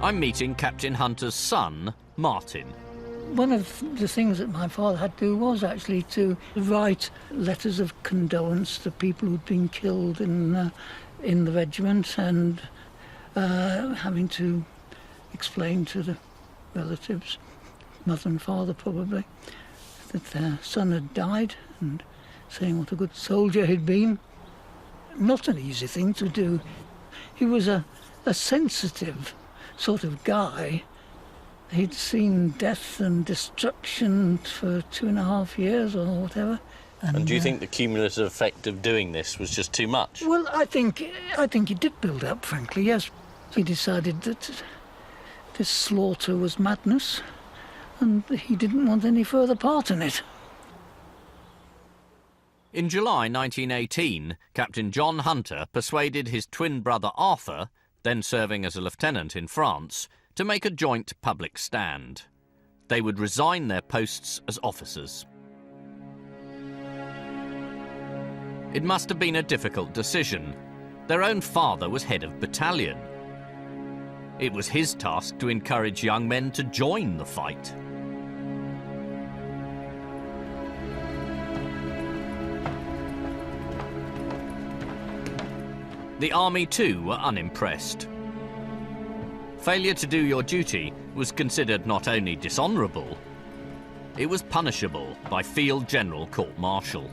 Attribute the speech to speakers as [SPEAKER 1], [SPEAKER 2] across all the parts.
[SPEAKER 1] I'm meeting Captain Hunter's son, Martin.
[SPEAKER 2] One of the things that my father had to do was actually to write letters of condolence to people who'd been killed in the regiment, and having to explain to the relatives, mother and father probably, that their son had died, and saying what a good soldier he'd been. Not an easy thing to do. He was a sensitive sort of guy. He'd seen death and destruction for 2.5 years or whatever.
[SPEAKER 1] And do you think the cumulative effect of doing this was just too much?
[SPEAKER 2] Well, I think it did build up, frankly, yes. He decided that this slaughter was madness, and he didn't want any further part in it.
[SPEAKER 1] In July 1918, Captain John Hunter persuaded his twin brother Arthur, then serving as a lieutenant in France, to make a joint public stand. They would resign their posts as officers. It must have been a difficult decision. Their own father was head of battalion. It was his task to encourage young men to join the fight. The army too were unimpressed. Failure to do your duty was considered not only dishonourable, it was punishable by Field General Court-Martial.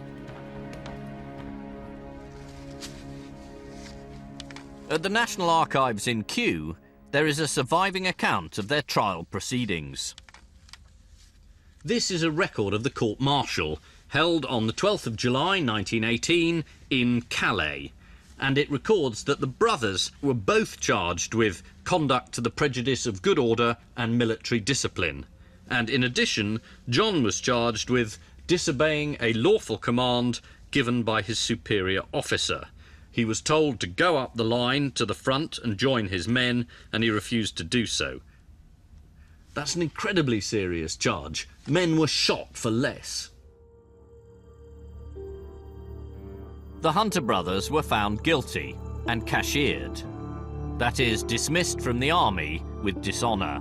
[SPEAKER 1] At the National Archives in Kew, there is a surviving account of their trial proceedings. This is a record of the court-martial held on the 12th of July 1918 in Calais, and it records that the brothers were both charged with conduct to the prejudice of good order and military discipline. And in addition, John was charged with disobeying a lawful command given by his superior officer. He was told to go up the line to the front and join his men, and he refused to do so. That's an incredibly serious charge. Men were shot for less. The Hunter brothers were found guilty and cashiered. That is, dismissed from the army with dishonour.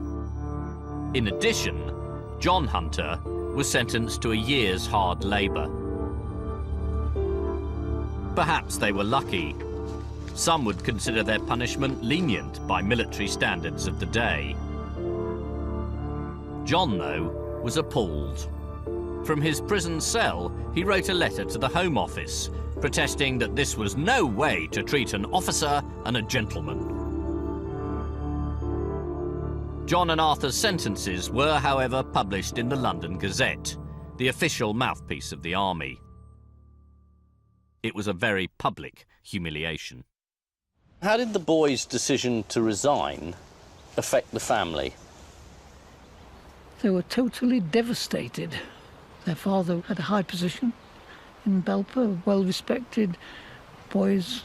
[SPEAKER 1] In addition, John Hunter was sentenced to a year's hard labour. Perhaps they were lucky. Some would consider their punishment lenient by military standards of the day. John, though, was appalled. From his prison cell, he wrote a letter to the Home Office, protesting that this was no way to treat an officer and a gentleman. John and Arthur's sentences were, however, published in the London Gazette, the official mouthpiece of the army. It was a very public humiliation. How did the boys' decision to resign affect the family?
[SPEAKER 2] They were totally devastated. Their father had a high position in Belper, well-respected boys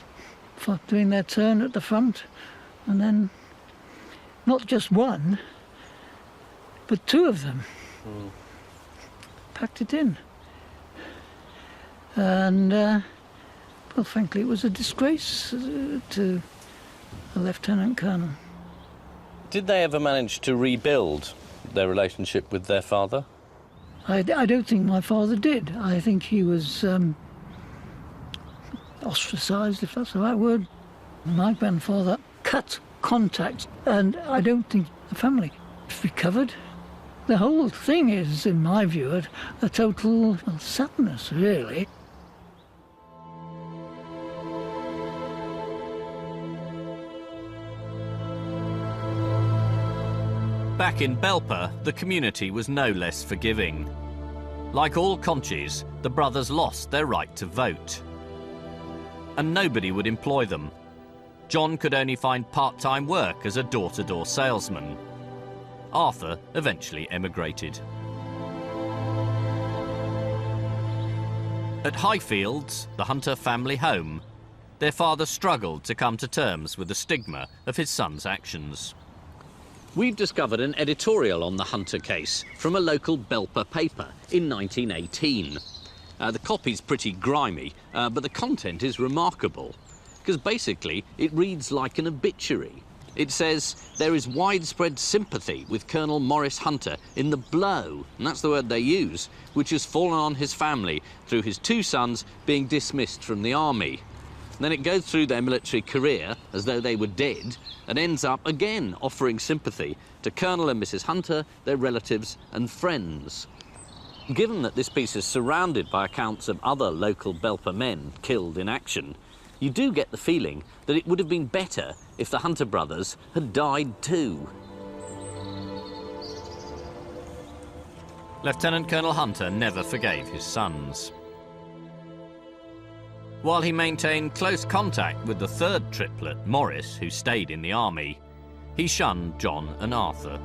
[SPEAKER 2] for doing their turn at the front, and then not just one, but two of them packed it in. And, well, frankly, it was a disgrace to a lieutenant colonel.
[SPEAKER 1] Did they ever manage to rebuild their relationship with their father?
[SPEAKER 2] I don't think my father did. I think he was ostracised, if that's the right word. My grandfather cut contact, and I don't think the family recovered. The whole thing is, in my view, a total sadness, really. Back in Belper, the community was no less forgiving. Like all Conchis, the brothers lost their right to vote. And nobody would employ them. John could only find part-time work as a door-to-door salesman. Arthur eventually emigrated. At Highfields, the Hunter family home, their father struggled to come to terms with the stigma of his son's actions. We've discovered an editorial on the Hunter case from a local Belper paper in 1918. The copy's pretty grimy, but the content is remarkable, because basically it reads like an obituary.
[SPEAKER 1] It says there is widespread sympathy with Colonel Maurice Hunter in the blow, and that's the word they use, which has fallen on his family through his 2 sons being dismissed from the army. Then it goes through their military career as though they were dead and ends up again offering sympathy to Colonel and Mrs. Hunter, their relatives and friends. Given that this piece is surrounded by accounts of other local Belper men killed in action, you do get the feeling that it would have been better if the Hunter brothers had died too. Lieutenant Colonel Hunter never forgave his sons. While he maintained close contact with the 3rd triplet, Maurice, who stayed in the army, he shunned John and Arthur.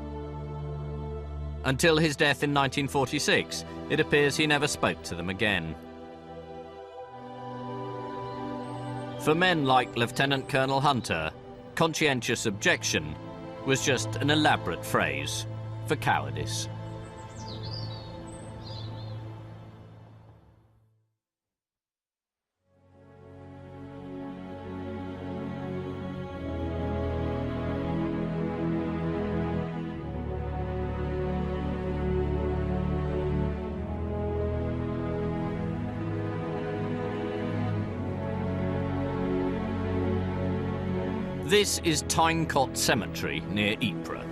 [SPEAKER 1] Until his death in 1946, it appears he never spoke to them again. For men like Lieutenant Colonel Hunter, conscientious objection was just an elaborate phrase for cowardice. This is Tynecott Cemetery near Ypres.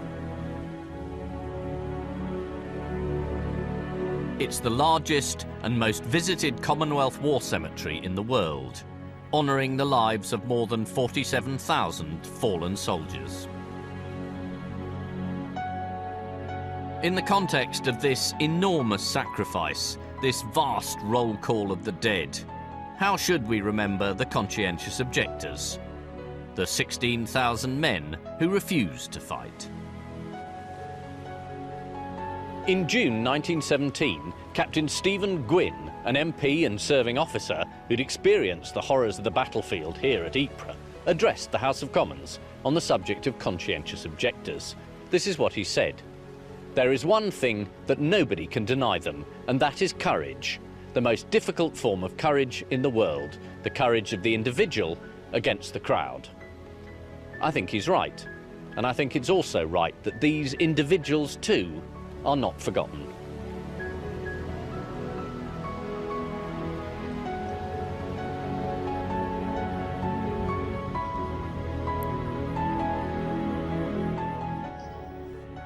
[SPEAKER 1] It's the largest and most visited Commonwealth War cemetery in the world, honouring the lives of more than 47,000 fallen soldiers. In the context of this enormous sacrifice, this vast roll call of the dead, how should we remember the conscientious objectors? The 16,000 men who refused to fight. In June 1917, Captain Stephen Gwynne, an MP and serving officer who'd experienced the horrors of the battlefield here at Ypres, addressed the House of Commons on the subject of conscientious objectors. This is what he said: "There is one thing that nobody can deny them, and that is courage. The most difficult form of courage in the world, the courage of the individual against the crowd." I think he's right, and I think it's also right that these individuals too are not forgotten.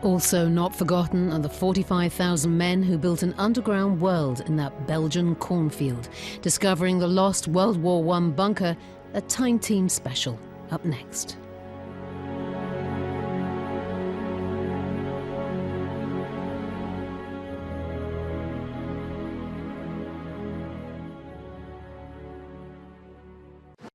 [SPEAKER 3] Also not forgotten are the 45,000 men who built an underground world in that Belgian cornfield, discovering the lost World War I bunker. A Time Team special up next.